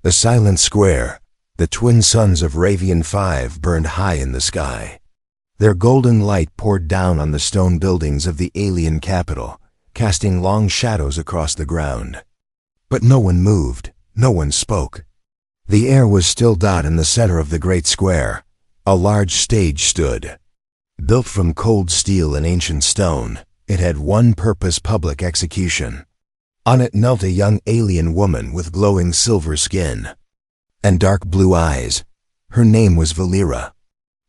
The silent square, the twin suns of Ravian 5 burned high in the sky. Their golden light poured down on the stone buildings of the alien capital, casting long shadows across the ground. But no one moved, no one spoke. The air was still. In the center of the great square, a large stage stood. Built from cold steel and ancient stone, it had one purpose: public execution. On it knelt a young alien woman with glowing silver skin and dark blue eyes. Her name was Valera.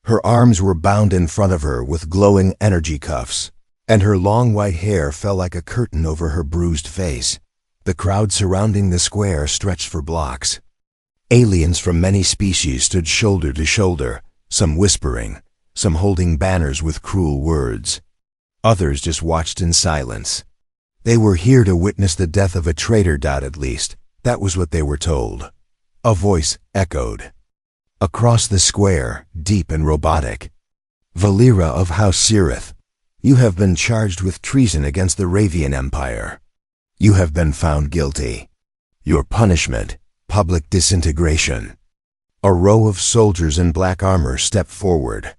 Her arms were bound in front of her with glowing energy cuffs, and her long white hair fell like a curtain over her bruised face. The crowd surrounding the square stretched for blocks. Aliens from many species stood shoulder to shoulder, some whispering, some holding banners with cruel words. Others just watched in silence. They were here to witness the death of a traitor. At least, that was what they were told. A voice echoed across the square, deep and robotic. "Valera of House Sirith, you have been charged with treason against the Ravian Empire. You have been found guilty. Your punishment: public disintegration." A row of soldiers in black armor stepped forward.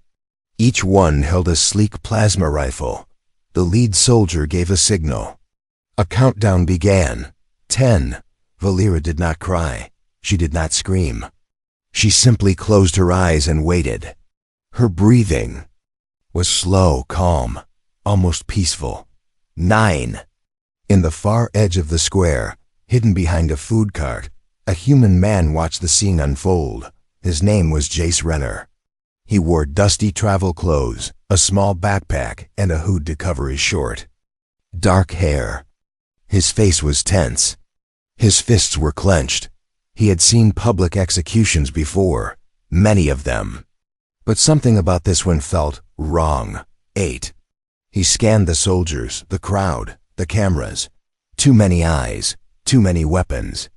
Each one held a sleek plasma rifle. The lead soldier gave a signal. A countdown began. 10. Valera did not cry. She did not scream. She simply closed her eyes and waited. Her breathing was slow, calm, almost peaceful. 9. In the far edge of the square, hidden behind a food cart, a human man watched the scene unfold. His name was Jace Renner. He wore dusty travel clothes, a small backpack, and a hood to cover his short, dark hair. His face was tense. His fists were clenched. He had seen public executions before, many of them. But something about this one felt wrong. 8. He scanned the soldiers, the crowd, the cameras. Too many eyes, too many weapons.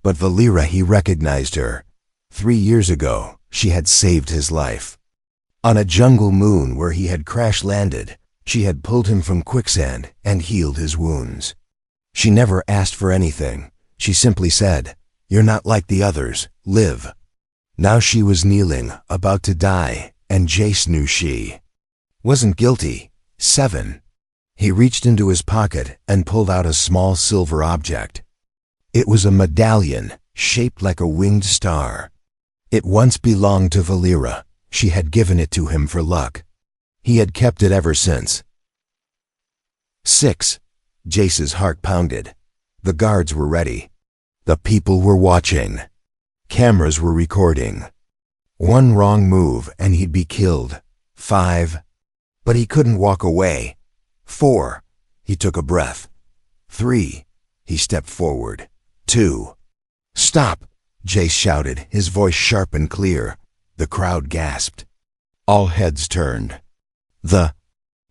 But Valera, he recognized her. 3 years ago, she had saved his life. On a jungle moon where he had crash-landed, she had pulled him from quicksand and healed his wounds. She never asked for anything. She simply said, "You're not like the others. Live." Now she was kneeling, about to die, and Jace knew she wasn't guilty. 7. He reached into his pocket and pulled out a small silver object. It was a medallion, shaped like a winged star. It once belonged to Valera. She had given it to him for luck. He had kept it ever since. 6. Jace's heart pounded. The guards were ready. The people were watching. Cameras were recording. One wrong move and he'd be killed. 5. But he couldn't walk away. 4. He took a breath. 3. He stepped forward. 2. "Stop!" Jace shouted, his voice sharp and clear. The crowd gasped. All heads turned. The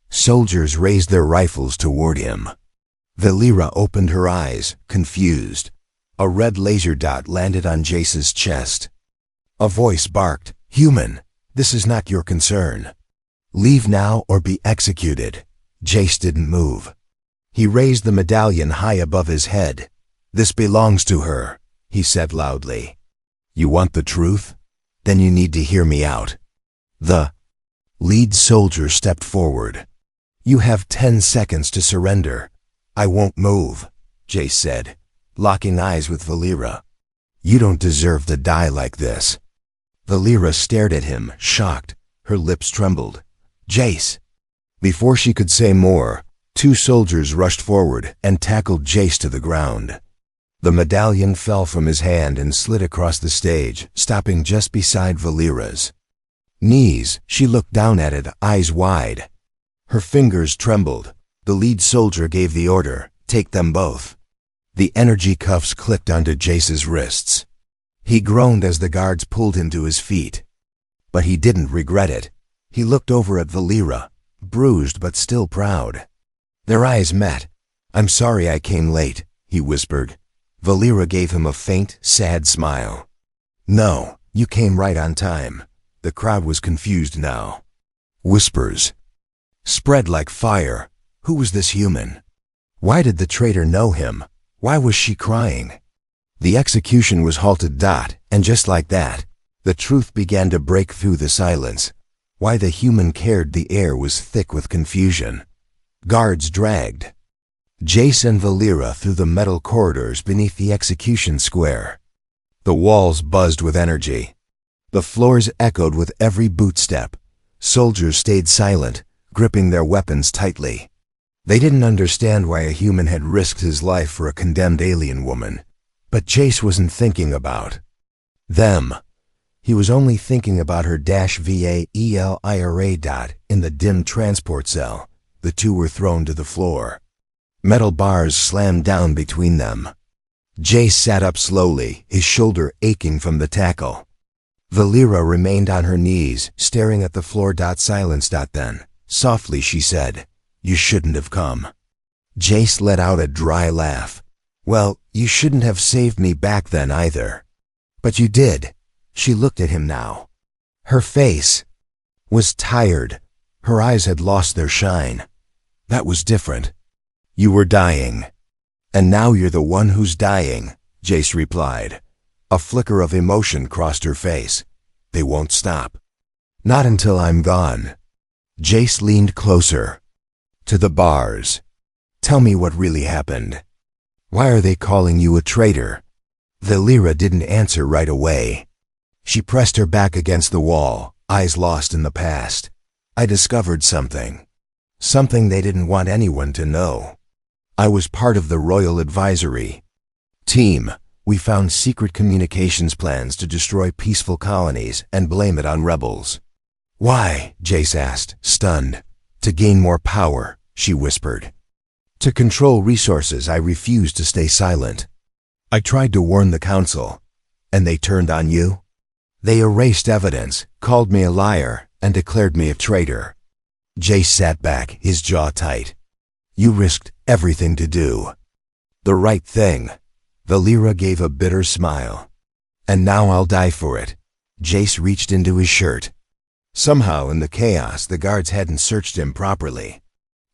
soldiers raised their rifles toward him. Valera opened her eyes, confused. A red laser dot landed on Jace's chest. A voice barked, "Human, this is not your concern. Leave now or be executed." Jace didn't move. He raised the medallion high above his head. "This belongs to her," he said loudly. "You want the truth? Then you need to hear me out." The lead soldier stepped forward. "You have 10 seconds to surrender." "I won't move," Jace said, locking eyes with Valera. "You don't deserve to die like this." Valera stared at him, shocked. Her lips trembled. "Jace." Before she could say more, 2 soldiers rushed forward and tackled Jace to the ground. The medallion fell from his hand and slid across the stage, stopping just beside Valera's knees. She looked down at it, eyes wide. Her fingers trembled. The lead soldier gave the order, "Take them both." The energy cuffs clicked onto Jace's wrists. He groaned as the guards pulled him to his feet. But he didn't regret it. He looked over at Valera, bruised but still proud. Their eyes met. "I'm sorry I came late," he whispered. Valera gave him a faint, sad smile. "No, you came right on time." The crowd was confused now. Whispers spread like fire. Who was this human? Why did the traitor know him? Why was she crying? The execution was halted. And just like that, the truth began to break through the silence. Why the human cared. The air was thick with confusion. Guards dragged Jace and Valera through the metal corridors beneath the execution square. The walls buzzed with energy. The floors echoed with every boot step. Soldiers stayed silent, gripping their weapons tightly. They didn't understand why a human had risked his life for a condemned alien woman. But Jace wasn't thinking about them. He was only thinking about her -Valera. In the dim transport cell, the two were thrown to the floor. Metal bars slammed down between them. Jace sat up slowly, his shoulder aching from the tackle. Valera remained on her knees, staring at the floor. Silence. Then, softly she said, "You shouldn't have come." Jace let out a dry laugh. "Well, you shouldn't have saved me back then either." "But you did." She looked at him now. Her face was tired. Her eyes had lost their shine. "That was different. You were dying. And now you're the one who's dying," Jace replied. A flicker of emotion crossed her face. "They won't stop. Not until I'm gone." Jace leaned closer to the bars. "Tell me what really happened. Why are they calling you a traitor?" Valera didn't answer right away. She pressed her back against the wall, eyes lost in the past. "I discovered something. Something they didn't want anyone to know. I was part of the Royal Advisory team. We found secret communications plans to destroy peaceful colonies and blame it on rebels." "Why?" Jace asked, stunned. "To gain more power," she whispered. "To control resources." I refused to stay silent. "I tried to warn the council. And they turned on you?" "They erased evidence, called me a liar, and declared me a traitor." Jace sat back, his jaw tight. "You risked everything to do the right thing." Valera gave a bitter smile. "And now I'll die for it." Jace reached into his shirt. Somehow in the chaos, the guards hadn't searched him properly.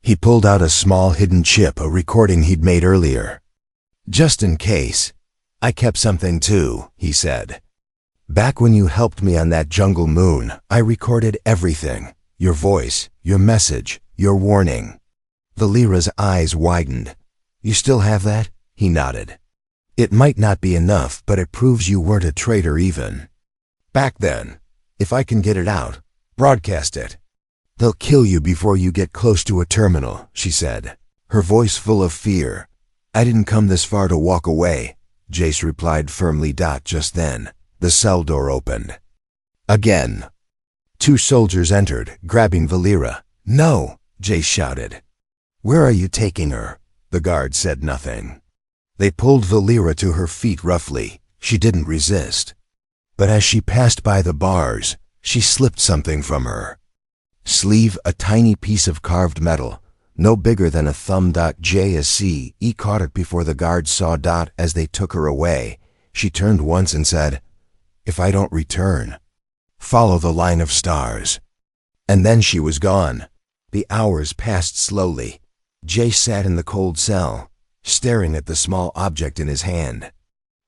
He pulled out a small hidden chip, a recording he'd made earlier. "Just in case. I kept something too," he said. "Back when you helped me on that jungle moon, I recorded everything. Your voice, your message, your warning." Valera's eyes widened. "You still have that?" He nodded. "It might not be enough, but it proves you weren't a traitor even back then. If I can get it out, broadcast it. They'll kill you before you get close to a terminal," she said, her voice full of fear. "I didn't come this far to walk away," Jace replied firmly. Just then, the cell door opened. Again. Two soldiers entered, grabbing Valera. "No!" Jace shouted. "Where are you taking her?" The guard said nothing. They pulled Valera to her feet roughly. She didn't resist. But as she passed by the bars, she slipped something from her sleeve, a tiny piece of carved metal, no bigger than a thumb. Jace caught it before the guards saw. As they took her away, she turned once and said, "If I don't return, follow the line of stars." And then she was gone. The hours passed slowly. Jace sat in the cold cell, staring at the small object in his hand.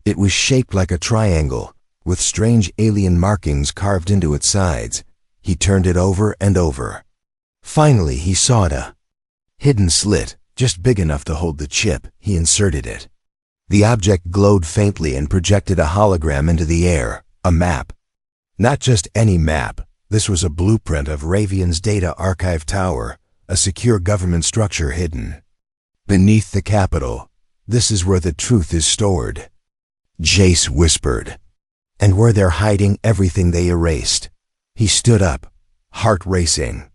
It was shaped like a triangle, with strange alien markings carved into its sides. He turned it over and over. Finally, he saw a hidden slit, just big enough to hold the chip. He inserted it. The object glowed faintly and projected a hologram into the air, a map. Not just any map. This was a blueprint of Ravian's data archive tower, a secure government structure hidden beneath the capital. "This is where the truth is stored," Jace whispered. "And where they're hiding everything they erased." He stood up, heart racing.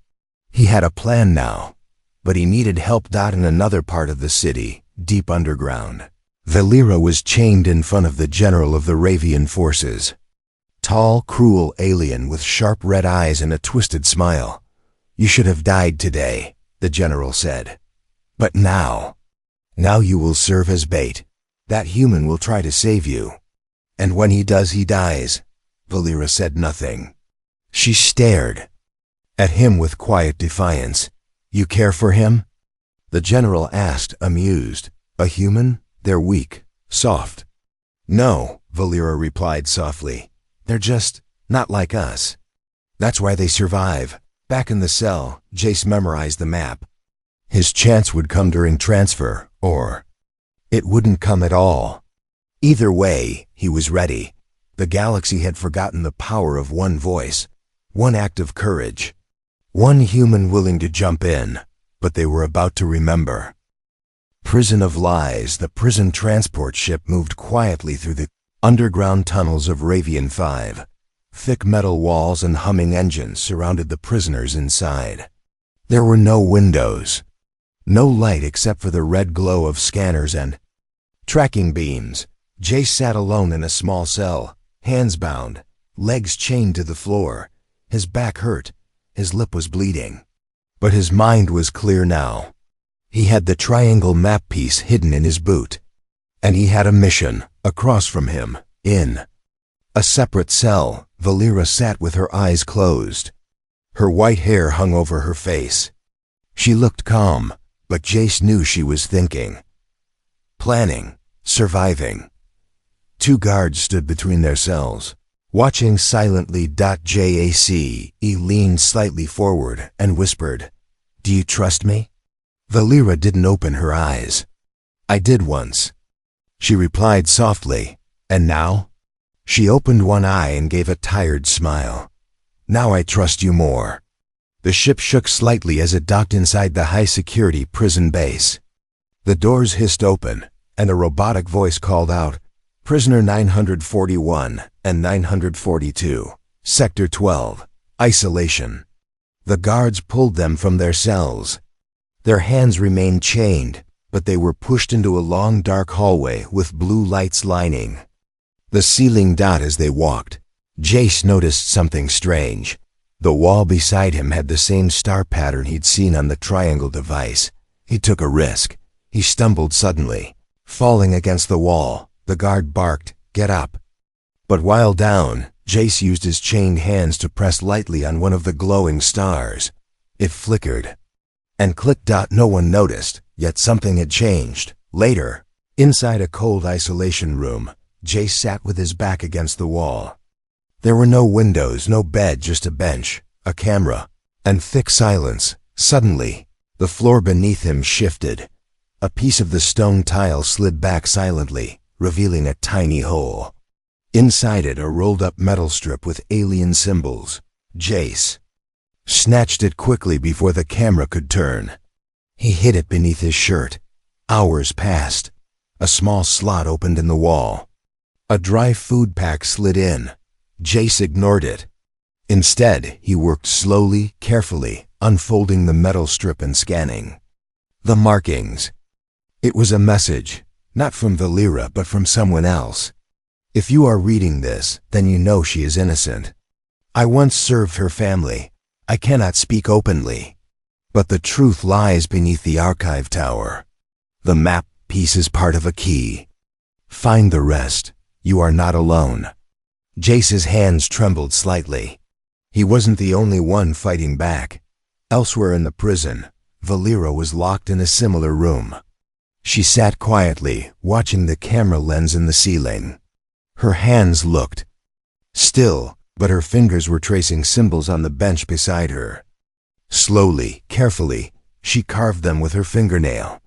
He had a plan now, but he needed help. In another part of the city, deep underground, Valera was chained in front of the general of the Ravian forces. Tall, cruel alien with sharp red eyes and a twisted smile. "You should have died today," the general said. "But now you will serve as bait. That human will try to save you. And when he does, he dies." Valera said nothing. She stared at him with quiet defiance. "You care for him?" the general asked, amused. "A human? They're weak, soft. No, Valera replied softly. They're just not like us. That's why they survive. Back in the cell, Jace memorized the map. His chance would come during transfer, or it wouldn't come at all. Either way, he was ready. The galaxy had forgotten the power of one voice, one act of courage, one human willing to jump in, but they were about to remember. Prison of Lies, the prison transport ship moved quietly through the underground tunnels of Ravian 5. Thick metal walls and humming engines surrounded the prisoners inside. There were no windows, no light except for the red glow of scanners and tracking beams. Jace sat alone in a small cell, hands bound, legs chained to the floor. His back hurt, his lip was bleeding. But his mind was clear now. He had the triangle map piece hidden in his boot. And he had a mission, across from him, in a separate cell. Valera sat with her eyes closed. Her white hair hung over her face. She looked calm, but Jace knew she was thinking. Planning, surviving. Two guards stood between their cells, watching silently. Jace leaned slightly forward and whispered, "Do you trust me?" Valera didn't open her eyes. "I did once," she replied softly. "And now?" She opened one eye and gave a tired smile. "Now I trust you more." The ship shook slightly as it docked inside the high-security prison base. The doors hissed open, and a robotic voice called out, "Prisoner 941 and 942, Sector 12, Isolation." The guards pulled them from their cells. Their hands remained chained, but they were pushed into a long dark hallway with blue lights lining the ceiling. As they walked, Jace noticed something strange. The wall beside him had the same star pattern he'd seen on the triangle device. He took a risk. He stumbled suddenly, falling against the wall. The guard barked, "Get up." But while down, Jace used his chained hands to press lightly on one of the glowing stars. It flickered and clicked. No one noticed, yet something had changed. Later, inside a cold isolation room, Jace sat with his back against the wall. There were no windows, no bed, just a bench, a camera, and thick silence. Suddenly, the floor beneath him shifted. A piece of the stone tile slid back silently, revealing a tiny hole. Inside it, a rolled-up metal strip with alien symbols. Jace snatched it quickly before the camera could turn. He hid it beneath his shirt. Hours passed. A small slot opened in the wall. A dry food pack slid in. Jace ignored it. Instead, he worked slowly, carefully, unfolding the metal strip and scanning the markings. It was a message, not from Valera, but from someone else. "If you are reading this, then you know she is innocent. I once served her family. I cannot speak openly. But the truth lies beneath the archive tower. The map piece is part of a key. Find the rest. You are not alone." Jace's hands trembled slightly. He wasn't the only one fighting back. Elsewhere in the prison, Valera was locked in a similar room. She sat quietly, watching the camera lens in the ceiling. Her hands looked still, but her fingers were tracing symbols on the bench beside her. Slowly, carefully, she carved them with her fingernail.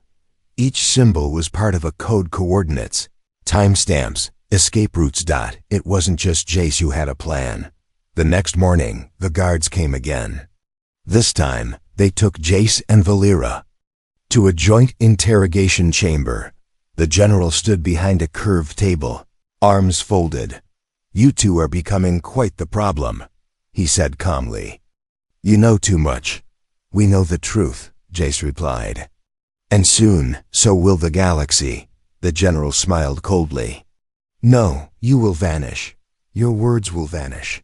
Each symbol was part of a code: coordinates, timestamps, escape routes. It wasn't just Jace who had a plan. The next morning, the guards came again. This time, they took Jace and Valera to a joint interrogation chamber. The general stood behind a curved table, arms folded. "You two are becoming quite the problem," he said calmly. "You know too much." "We know the truth," Jace replied. "And soon, so will the galaxy," the general smiled coldly. "No, you will vanish. Your words will vanish.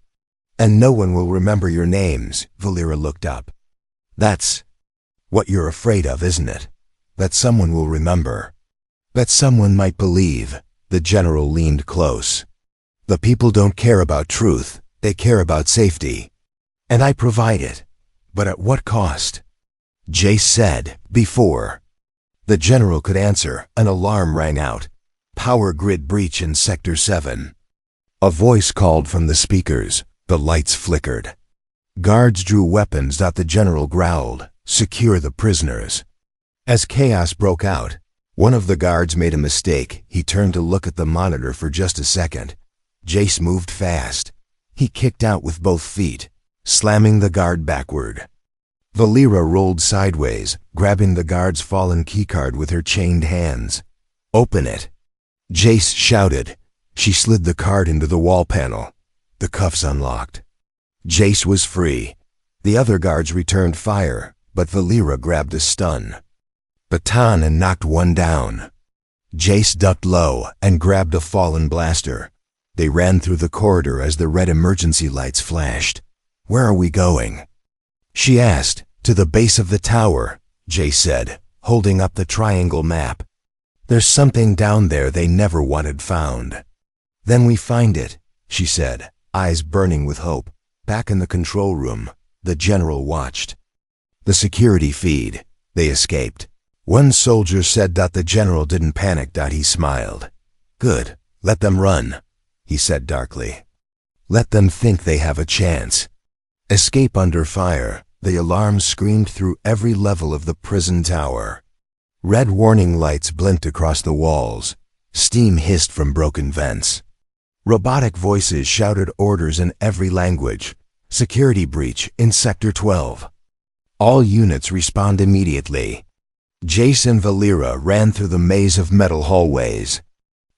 And no one will remember your names." Valera looked up. "That's what you're afraid of, isn't it? That someone will remember. That someone might believe." The general leaned close. "The people don't care about truth. They care about safety. And I provide it. But at what cost?" Jace said, "Before the general could answer, an alarm rang out. Power grid breach in Sector 7. A voice called from the speakers. The lights flickered. Guards drew weapons. The general growled, "Secure the prisoners." As chaos broke out, one of the guards made a mistake. He turned to look at the monitor for just a second. Jace moved fast. He kicked out with both feet, slamming the guard backward. Valera rolled sideways, grabbing the guard's fallen keycard with her chained hands. "Open it!" Jace shouted. She slid the card into the wall panel. The cuffs unlocked. Jace was free. The other guards returned fire, but Valera grabbed a stun baton and knocked one down. Jace ducked low and grabbed a fallen blaster. They ran through the corridor as the red emergency lights flashed. "Where are we going?" she asked. "To the base of the tower," Jace said, holding up the triangle map. "There's something down there they never wanted found." "Then we find it," she said, eyes burning with hope. Back in the control room, the general watched the security feed. They escaped. One soldier said that the general didn't panic. He smiled. "Good, let them run," he said darkly. "Let them think they have a chance." Escape under fire. The alarm screamed through every level of the prison tower. Red warning lights blinked across the walls. Steam hissed from broken vents. Robotic voices shouted orders in every language. "Security breach in Sector 12. All units respond immediately." Jace and Valera ran through the maze of metal hallways.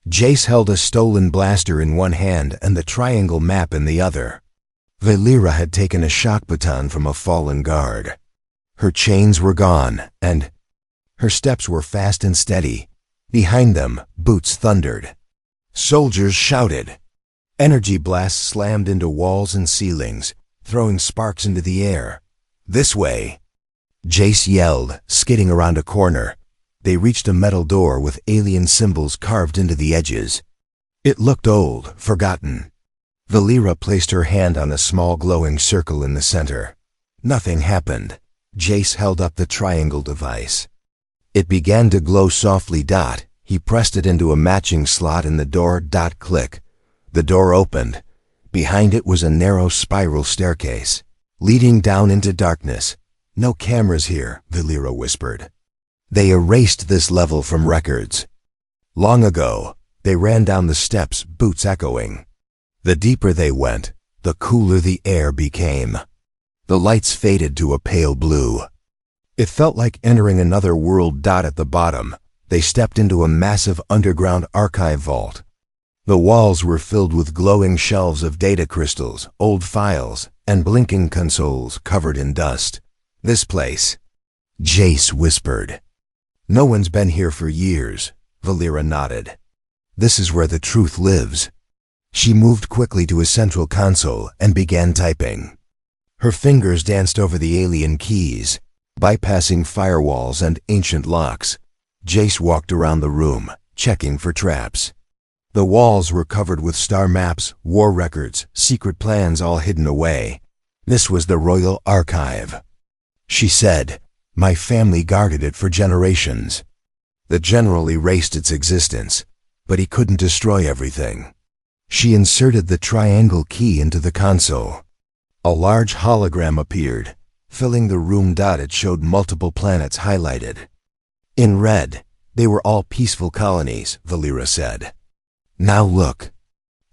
Jace held a stolen blaster in one hand and the triangle map in the other. Valera had taken a shock baton from a fallen guard. Her chains were gone, and her steps were fast and steady. Behind them, boots thundered. Soldiers shouted. Energy blasts slammed into walls and ceilings, throwing sparks into the air. "This way!" Jace yelled, skidding around a corner. They reached a metal door with alien symbols carved into the edges. It looked old, forgotten. Valera placed her hand on a small glowing circle in the center. Nothing happened. Jace held up the triangle device. It began to glow softly. He pressed it into a matching slot in the door. Click. The door opened. Behind it was a narrow spiral staircase, leading down into darkness. "No cameras here," Valera whispered. "They erased this level from records. Long ago." They ran down the steps, boots echoing. The deeper they went, the cooler the air became. The lights faded to a pale blue. It felt like entering another world. At the bottom, they stepped into a massive underground archive vault. The walls were filled with glowing shelves of data crystals, old files, and blinking consoles covered in dust. "This place," Jace whispered. "No one's been here for years," Valera nodded. "This is where the truth lives." She moved quickly to a central console and began typing. Her fingers danced over the alien keys, bypassing firewalls and ancient locks. Jace walked around the room, checking for traps. The walls were covered with star maps, war records, secret plans all hidden away. This was the Royal Archive. She said, "My family guarded it for generations." The general erased its existence, but he couldn't destroy everything. She inserted the triangle key into the console. A large hologram appeared, filling the room. It showed multiple planets highlighted. In red, they were all peaceful colonies, Valera said. "Now look."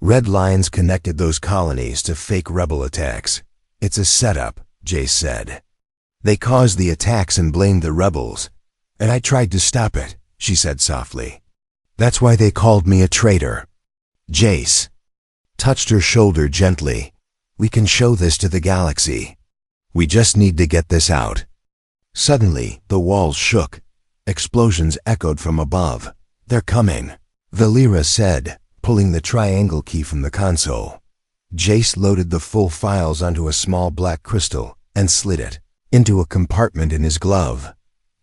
Red lines connected those colonies to fake rebel attacks. "It's a setup," Jace said. "They caused the attacks and blamed the rebels. And I tried to stop it," she said softly. "That's why they called me a traitor." Jace touched her shoulder gently. "We can show this to the galaxy. We just need to get this out." Suddenly, the walls shook. Explosions echoed from above. "They're coming," Valera said, pulling the triangle key from the console. Jace loaded the full files onto a small black crystal and slid it into a compartment in his glove.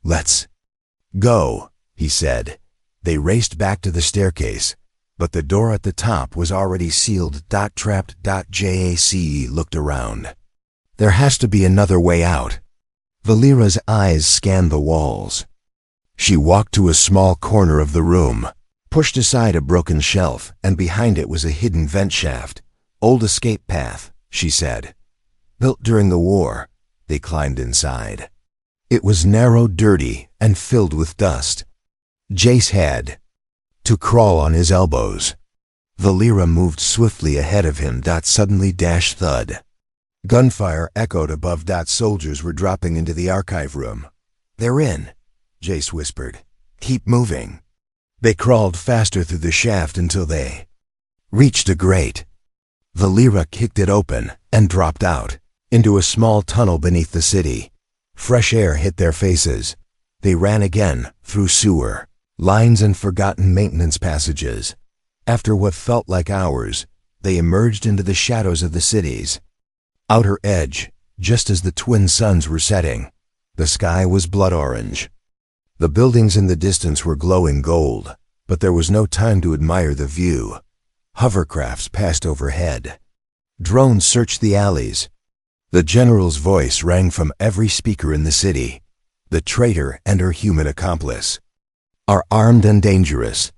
"Let's go," he said. They raced back to the staircase, but the door at the top was already sealed. Trapped. Jace looked around. "There has to be another way out." Valera's eyes scanned the walls. She walked to a small corner of the room. pushed aside a broken shelf, and behind it was a hidden vent shaft. "Old escape path," she said. "Built during the war." They climbed inside. It was narrow, dirty, and filled with dust. Jace had to crawl on his elbows. Valera moved swiftly ahead of him. Suddenly, thud. Gunfire echoed above. Soldiers were dropping into the archive room. "They're in," Jace whispered. "Keep moving." They crawled faster through the shaft until they reached a grate. Valera kicked it open and dropped out into a small tunnel beneath the city. Fresh air hit their faces. They ran again, through sewer lines and forgotten maintenance passages. After what felt like hours, they emerged into the shadows of the city's outer edge, just as the twin suns were setting. The sky was blood orange. The buildings in the distance were glowing gold, but there was no time to admire the view. Hovercrafts passed overhead. Drones searched the alleys. The general's voice rang from every speaker in the city. The traitor and her human accomplice are armed and dangerous.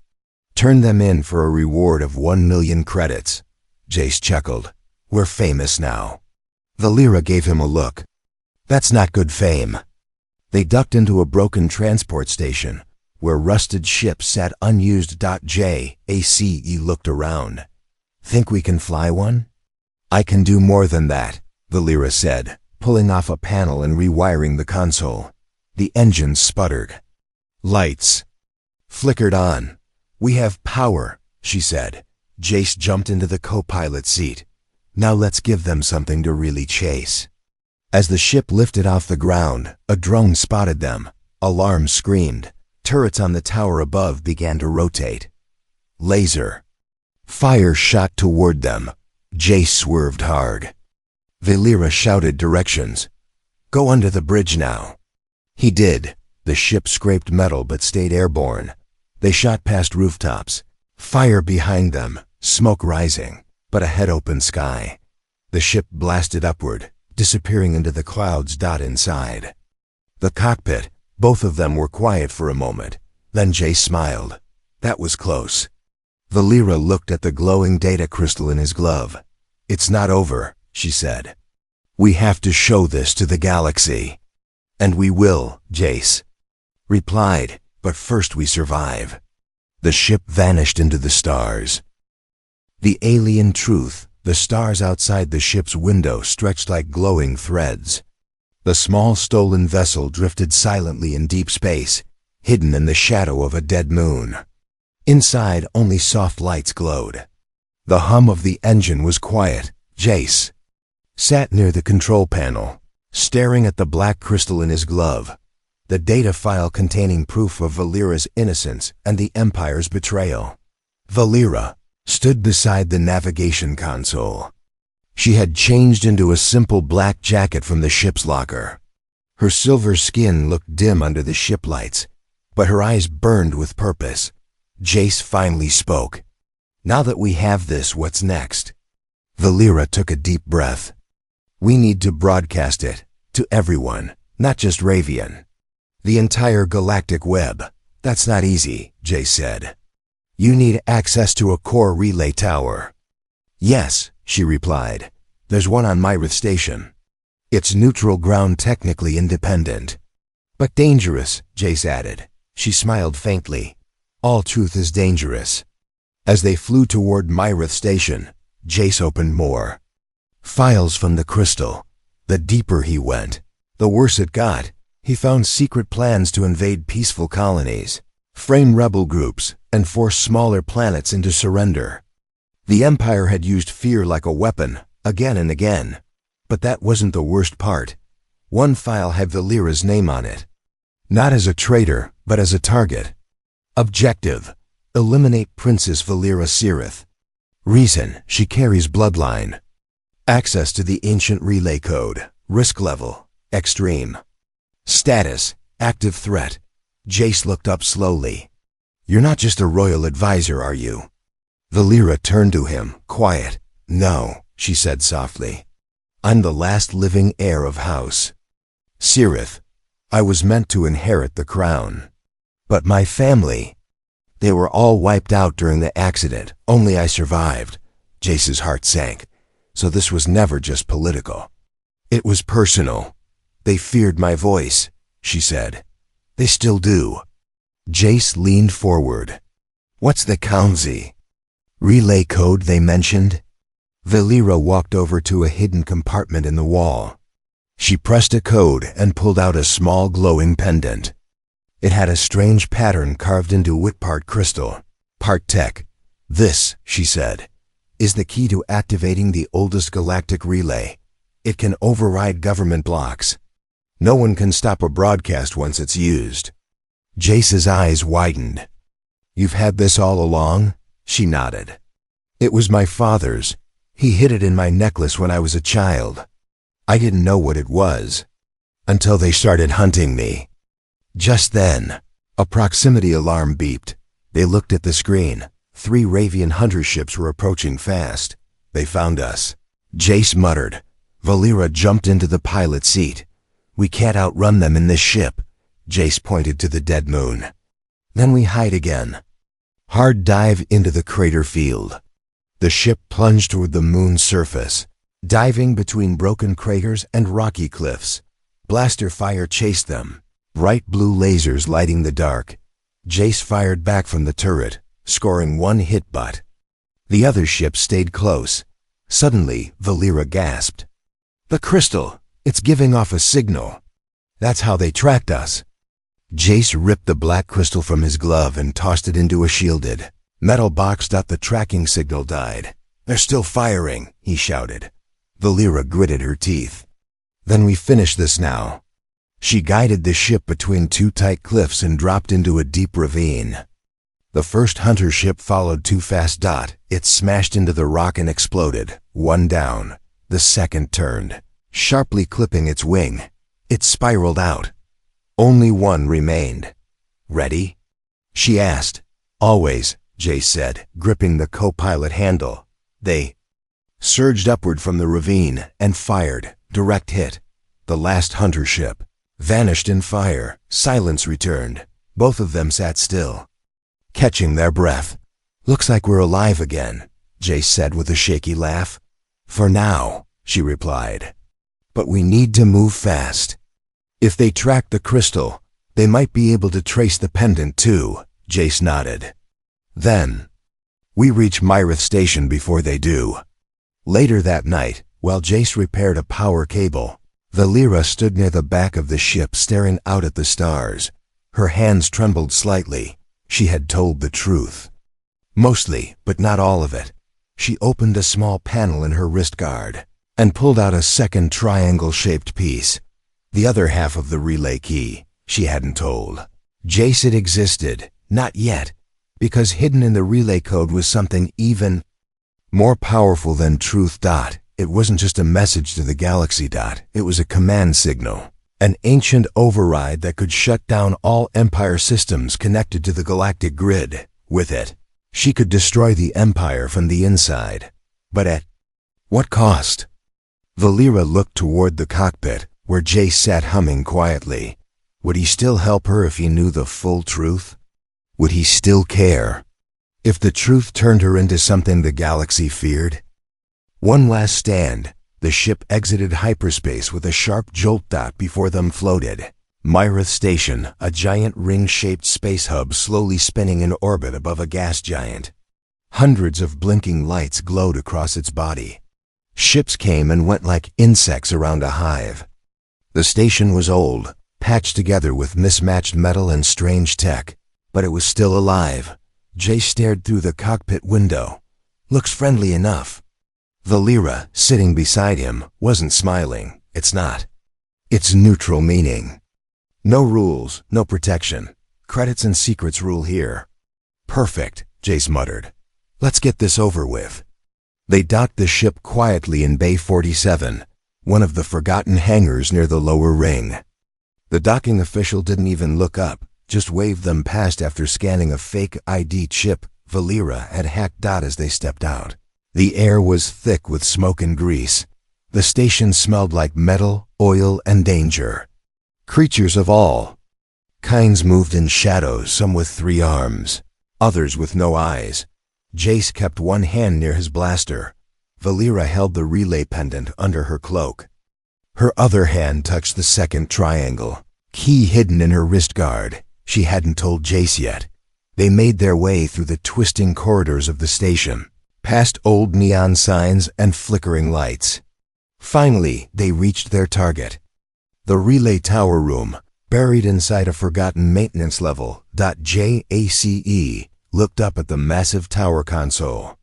Turn them in for a reward of 1,000,000 credits. Jace chuckled. "We're famous now." Valera gave him a look. "That's not good fame." They ducked into a broken transport station, where rusted ships sat unused. Jace looked around. "Think we can fly one?" "I can do more than that," Valera said, pulling off a panel and rewiring the console. The engines sputtered. Lights flickered on. "We have power," she said. Jace jumped into the co-pilot seat. "Now let's give them something to really chase." As the ship lifted off the ground, a drone spotted them. Alarms screamed. Turrets on the tower above began to rotate. Laser fire shot toward them. Jace swerved hard. Valera shouted directions. "Go under the bridge now." He did. The ship scraped metal but stayed airborne. They shot past rooftops. Fire behind them, smoke rising, but ahead open sky. The ship blasted upward, disappearing into the clouds. Inside the cockpit, both of them were quiet for a moment. Then Jace smiled. "That was close." Valera looked at the glowing data crystal in his glove. "It's not over," she said. "We have to show this to the galaxy." "And we will," Jace replied, "but first we survive." The ship vanished into the stars. The alien truth, the stars outside the ship's window stretched like glowing threads. The small stolen vessel drifted silently in deep space, hidden in the shadow of a dead moon. Inside, only soft lights glowed. The hum of the engine was quiet. Jace sat near the control panel, staring at the black crystal in his glove, the data file containing proof of Valera's innocence and the Empire's betrayal. Valera stood beside the navigation console. She had changed into a simple black jacket from the ship's locker. Her silver skin looked dim under the ship lights, but her eyes burned with purpose. Jace finally spoke. "Now that we have this, what's next?" Valera took a deep breath. "We need to broadcast it to everyone, not just Ravian. The entire galactic web." "That's not easy," Jace said. "You need access to a core relay tower." "Yes," she replied. "There's one on Myrith Station. It's neutral ground, technically independent." "But dangerous," Jace added. She smiled faintly. "All truth is dangerous." As they flew toward Myrith Station, Jace opened more files from the crystal. The deeper he went, the worse it got. He found secret plans to invade peaceful colonies, frame rebel groups, and force smaller planets into surrender. The Empire had used fear like a weapon, again and again. But that wasn't the worst part. One file had Valera's name on it. Not as a traitor, but as a target. Objective: eliminate Princess Valera Sirith. Reason: she carries bloodline. Access to the ancient relay code. Risk level: extreme. Status: active threat. Jace looked up slowly. "You're not just a royal advisor, are you?" Valera turned to him, quiet. "No," she said softly. "I'm the last living heir of House Sirith. I was meant to inherit the crown. But my family..." They were all wiped out during the accident. Only I survived. Jace's heart sank. So this was never just political. It was personal. They feared my voice, she said. They still do. Jace leaned forward. What's the Kaunzi? Relay code they mentioned? Valera walked over to a hidden compartment in the wall. She pressed a code and pulled out a small glowing pendant. It had a strange pattern carved into it, part crystal, part tech. This, she said, is the key to activating the oldest galactic relay. It can override government blocks. No one can stop a broadcast once it's used. Jace's eyes widened. You've had this all along? She nodded. It was my father's. He hid it in my necklace when I was a child. I didn't know what it was until they started hunting me. Just then, a proximity alarm beeped. They looked at the screen. 3 Ravian hunter ships were approaching fast. They found us. Jace muttered. Valera jumped into the pilot seat. We can't outrun them in this ship. Jace pointed to the dead moon. Then we hide again. Hard dive into the crater field. The ship plunged toward the moon's surface, diving between broken craters and rocky cliffs. Blaster fire chased them, bright blue lasers lighting the dark. Jace fired back from the turret, scoring 1 hit butt. The other ship stayed close. Suddenly, Valera gasped. The crystal! It's giving off a signal. That's how they tracked us. Jace ripped the black crystal from his glove and tossed it into a shielded metal box. The tracking signal died. They're still firing, he shouted. Valera gritted her teeth. Then we finish this now. She guided the ship between 2 tight cliffs and dropped into a deep ravine. The first hunter ship followed too fast. It smashed into the rock and exploded. 1 down. The second turned, sharply clipping its wing. It spiraled out. Only 1 remained. Ready? She asked. Always, Jace said, gripping the co-pilot handle. They surged upward from the ravine and fired. Direct hit. The last hunter ship vanished in fire. Silence returned. Both of them sat still, catching their breath. Looks like we're alive again, Jace said with a shaky laugh. For now, she replied. But we need to move fast. If they track the crystal, they might be able to trace the pendant too, Jace nodded. Then, we reach Myrith Station before they do. Later that night, while Jace repaired a power cable, Valera stood near the back of the ship staring out at the stars. Her hands trembled slightly. She had told the truth. Mostly, but not all of it. She opened a small panel in her wrist guard and pulled out a second triangle-shaped piece. The other half of the relay key, she hadn't told. Jace, it existed, not yet, because hidden in the relay code was something even more powerful than truth. It wasn't just a message to the galaxy. It was a command signal, an ancient override that could shut down all Empire systems connected to the galactic grid. With it, she could destroy the Empire from the inside. But at what cost? Valera looked toward the cockpit, where Jace sat humming quietly. Would he still help her if he knew the full truth? Would he still care if the truth turned her into something the galaxy feared? One last stand. The ship exited hyperspace with a sharp jolt. Before them floated Myrith Station, a giant ring-shaped space hub slowly spinning in orbit above a gas giant. Hundreds of blinking lights glowed across its body. Ships came and went like insects around a hive. The station was old, patched together with mismatched metal and strange tech, but it was still alive. Jace stared through the cockpit window. Looks friendly enough. Valera, sitting beside him, wasn't smiling. It's not. It's neutral meaning. No rules, no protection. Credits and secrets rule here. Perfect, Jace muttered. Let's get this over with. They docked the ship quietly in Bay 47, one of the forgotten hangars near the lower ring. The docking official didn't even look up, just waved them past after scanning a fake ID chip Valera had hacked out as they stepped out. The air was thick with smoke and grease. The station smelled like metal, oil, and danger. Creatures of all kinds moved in shadows, some with 3 arms, others with no eyes. Jace kept one hand near his blaster. Valera held the relay pendant under her cloak. Her other hand touched the second triangle, key hidden in her wrist guard. She hadn't told Jace yet. They made their way through the twisting corridors of the station, past old neon signs and flickering lights. Finally, they reached their target. The relay tower room, buried inside a forgotten maintenance level. JACE looked up at the massive tower console.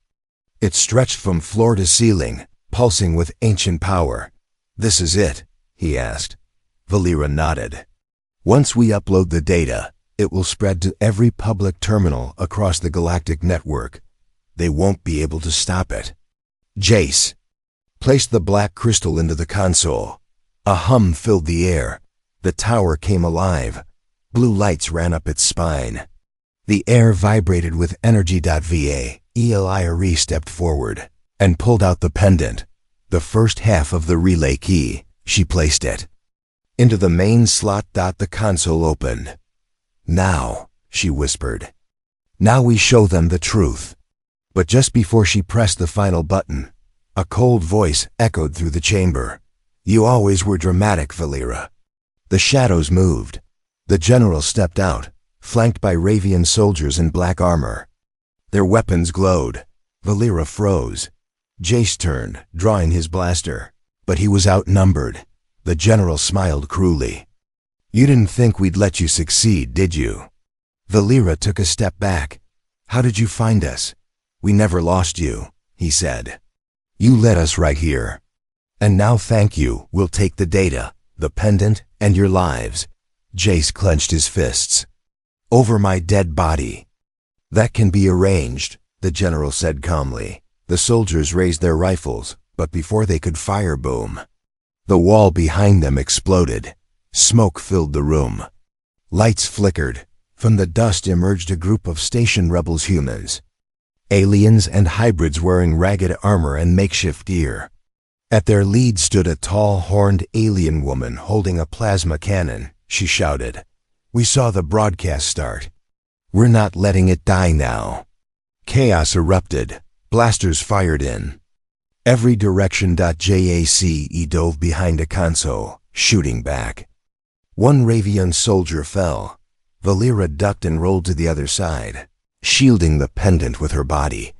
It stretched from floor to ceiling, pulsing with ancient power. "This is it?" he asked. Valera nodded. "Once we upload the data, it will spread to every public terminal across the Galactic network. They won't be able to stop it." Jace placed the black crystal into the console. A hum filled the air. The tower came alive. Blue lights ran up its spine. The air vibrated with energy. Elire stepped forward and pulled out the pendant, the first half of the relay key. She placed it into the main slot. The console opened. "Now," she whispered. "Now we show them the truth." But just before she pressed the final button, a cold voice echoed through the chamber. "You always were dramatic, Valera." The shadows moved. The general stepped out, flanked by Ravian soldiers in black armor. Their weapons glowed. Valera froze. Jace turned, drawing his blaster. But he was outnumbered. The general smiled cruelly. "You didn't think we'd let you succeed, did you?" Valera took a step back. "How did you find us?" "We never lost you," he said. "You led us right here. And now thank you, we'll take the data, the pendant, and your lives." Jace clenched his fists. "Over my dead body." "That can be arranged," the general said calmly. The soldiers raised their rifles, but before they could fire, boom. The wall behind them exploded. Smoke filled the room. Lights flickered. From the dust emerged a group of station rebels humans. Aliens and hybrids wearing ragged armor and makeshift gear. At their lead stood a tall, horned alien woman holding a plasma cannon. She shouted, "We saw the broadcast start. We're not letting it die now." Chaos erupted. Blasters fired in every direction. JACE dove behind a console, shooting back. One Ravian soldier fell. Valera ducked and rolled to the other side, shielding the pendant with her body.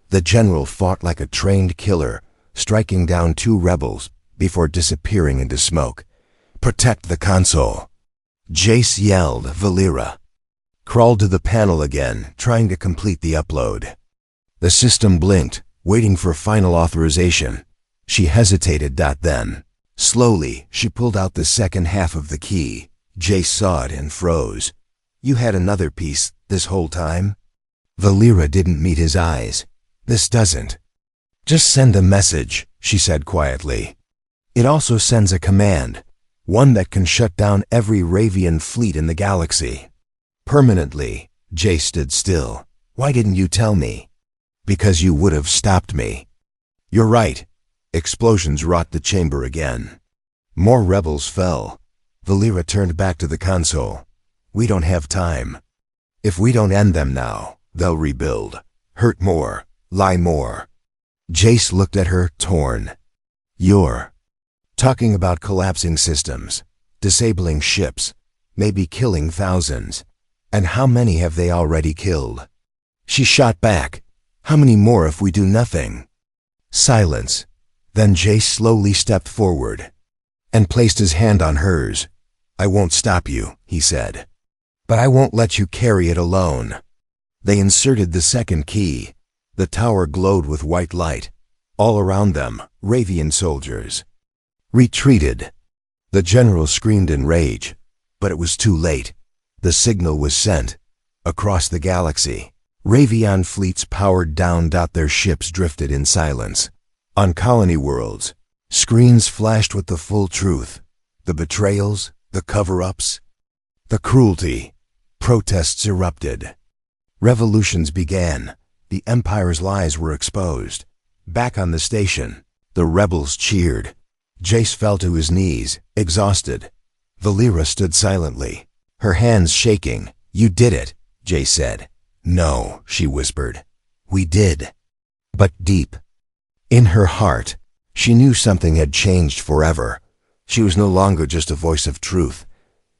The general fought like a trained killer, striking down 2 rebels before disappearing into smoke. "Protect the console," Jace yelled. Valera crawled to the panel again, trying to complete the upload. The system blinked, waiting for final authorization. She hesitated. Then, slowly, she pulled out the second half of the key. Jace saw it and froze. "You had another piece this whole time?" Valera didn't meet his eyes. "This doesn't just send a message," she said quietly. "It also sends a command, one that can shut down every Ravian fleet in the galaxy. Permanently." Jace stood still. "Why didn't you tell me?" "Because you would have stopped me." "You're right." Explosions rocked the chamber again. More rebels fell. Valera turned back to the console. "We don't have time. If we don't end them now, they'll rebuild, hurt more, lie more." Jace looked at her, torn. "You're talking about collapsing systems, disabling ships, maybe killing thousands. And how many have they already killed?" She shot back. "How many more if we do nothing?" Silence. Then Jace slowly stepped forward and placed his hand on hers. "I won't stop you," he said. "But I won't let you carry it alone." They inserted the second key. The tower glowed with white light. All around them, Ravian soldiers retreated. The general screamed in rage, but it was too late. The signal was sent across the galaxy. Ravian fleets powered down. Their ships drifted in silence. On colony worlds, screens flashed with the full truth. The betrayals, the cover-ups, the cruelty. Protests erupted. Revolutions began. The Empire's lies were exposed. Back on the station, the rebels cheered. Jace fell to his knees, exhausted. Valera stood silently, her hands shaking. "You did it," Jace said. "No," she whispered. "We did." But deep in her heart, she knew something had changed forever. She was no longer just a voice of truth.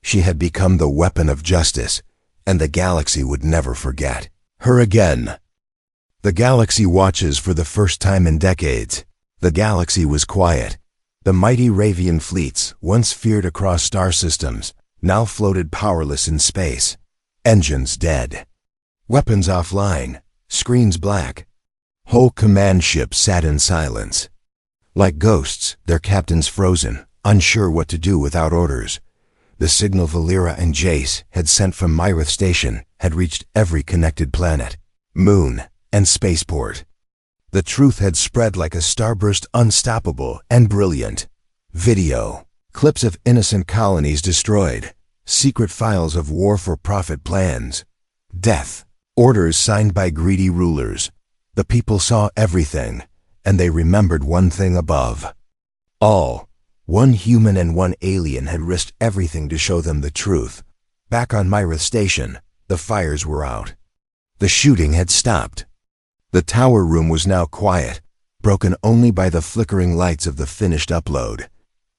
She had become the weapon of justice, and the galaxy would never forget her again. The galaxy watches for the first time in decades. The galaxy was quiet. The mighty Ravian fleets, once feared across star systems, now floated powerless in space. Engines dead. Weapons offline. Screens black. Whole command ships sat in silence. Like ghosts, their captains frozen, unsure what to do without orders. The signal Valera and Jace had sent from Myrith Station had reached every connected planet, moon, and spaceport. The truth had spread like a starburst, unstoppable and brilliant. Video, clips of innocent colonies destroyed, secret files of war-for-profit plans, death, orders signed by greedy rulers. The people saw everything, and they remembered one thing above all. One human and one alien had risked everything to show them the truth. Back on Myrith Station, the fires were out. The shooting had stopped. The tower room was now quiet, broken only by the flickering lights of the finished upload.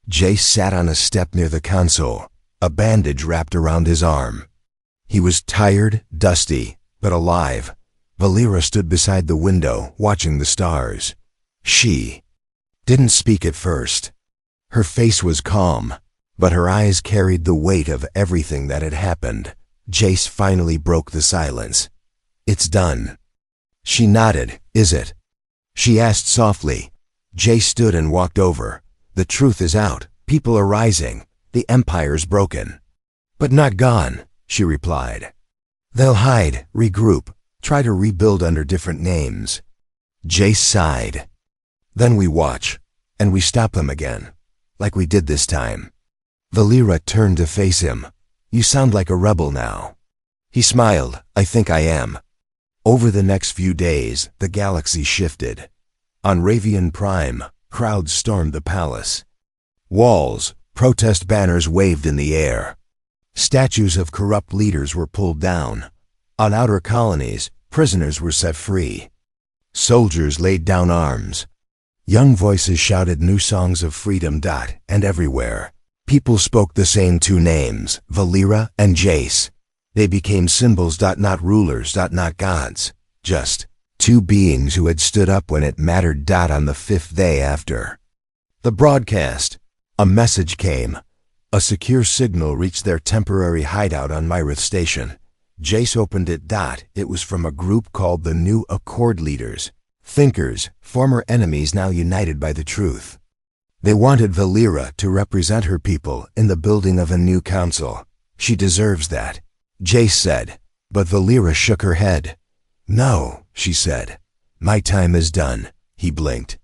Jace sat on a step near the console, a bandage wrapped around his arm. He was tired, dusty, but alive. Valera stood beside the window, watching the stars. She didn't speak at first. Her face was calm, but her eyes carried the weight of everything that had happened. Jace finally broke the silence. "It's done." She nodded. "Is it?" she asked softly. Jace stood and walked over. "The truth is out. People are rising. The Empire's broken." "But not gone," she replied. "They'll hide, regroup, try to rebuild under different names." Jace sighed. "Then we watch, and we stop them again. Like we did this time." Valera turned to face him. "You sound like a rebel now." He smiled. "I think I am." Over the next few days, the galaxy shifted. On Ravian Prime, crowds stormed the palace. Walls, protest banners waved in the air. Statues of corrupt leaders were pulled down. On outer colonies, prisoners were set free. Soldiers laid down arms. Young voices shouted new songs of freedom. And everywhere, people spoke the same two names, Valera and Jace. They became symbols. Not rulers. Not gods. Just two beings who had stood up when it mattered. On the fifth day after the broadcast, a message came. A secure signal reached their temporary hideout on Myrith Station. Jace opened it. It was from a group called the New Accord Leaders. Thinkers, former enemies now united by the truth. They wanted Valera to represent her people in the building of a new council. "She deserves that," Jace said, but Valera shook her head. "No," she said. "My time is done." He blinked.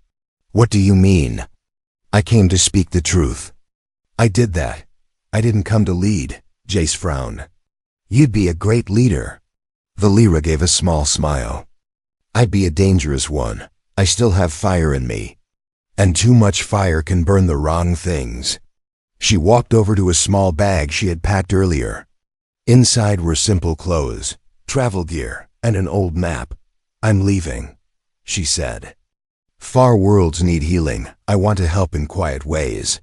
"What do you mean?" "I came to speak the truth." "I did that. I didn't come to lead," Jace frowned. "You'd be a great leader." Valera gave a small smile. "I'd be a dangerous one. I still have fire in me. And too much fire can burn the wrong things." She walked over to a small bag she had packed earlier. Inside were simple clothes, travel gear, and an old map. "I'm leaving," she said. "Far worlds need healing. I want to help in quiet ways.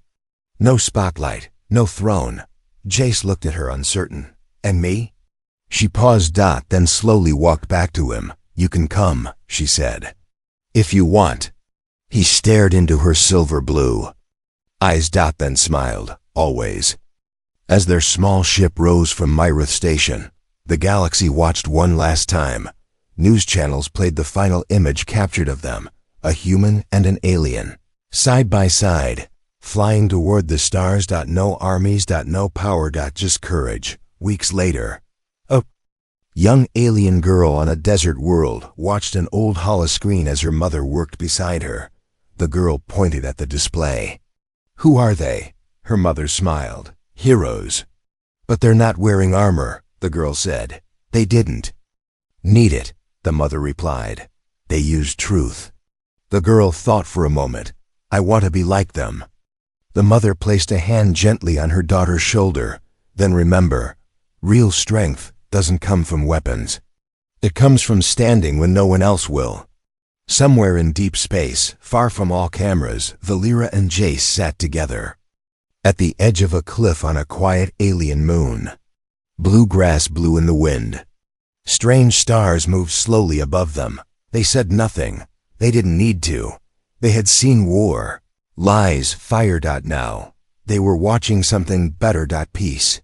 No spotlight, no throne." Jace looked at her uncertain. "And me?" She paused. Then slowly walked back to him. "You can come," she said. "If you want." He stared into her silver blue eyes. Then smiled. "Always." As their small ship rose from Myrith Station, the galaxy watched one last time. News channels played the final image captured of them, a human and an alien, side by side, flying toward the stars. No armies. No power. Just courage. Weeks later, a young alien girl on a desert world watched an old holoscreen as her mother worked beside her. The girl pointed at the display. "Who are they?" Her mother smiled. "Heroes." "But they're not wearing armor," the girl said. "They didn't need it," the mother replied. "They used truth." The girl thought for a moment. "I want to be like them." The mother placed a hand gently on her daughter's shoulder. "Then remember, real strength doesn't come from weapons. It comes from standing when no one else will. Somewhere in deep space, far from all cameras, Valera and Jace sat together. At the edge of a cliff on a quiet alien moon. Blue grass blew in the wind. Strange stars moved slowly above them. They said nothing. They didn't need to. They had seen war. Lies, fire. Now. They were watching something better. Peace.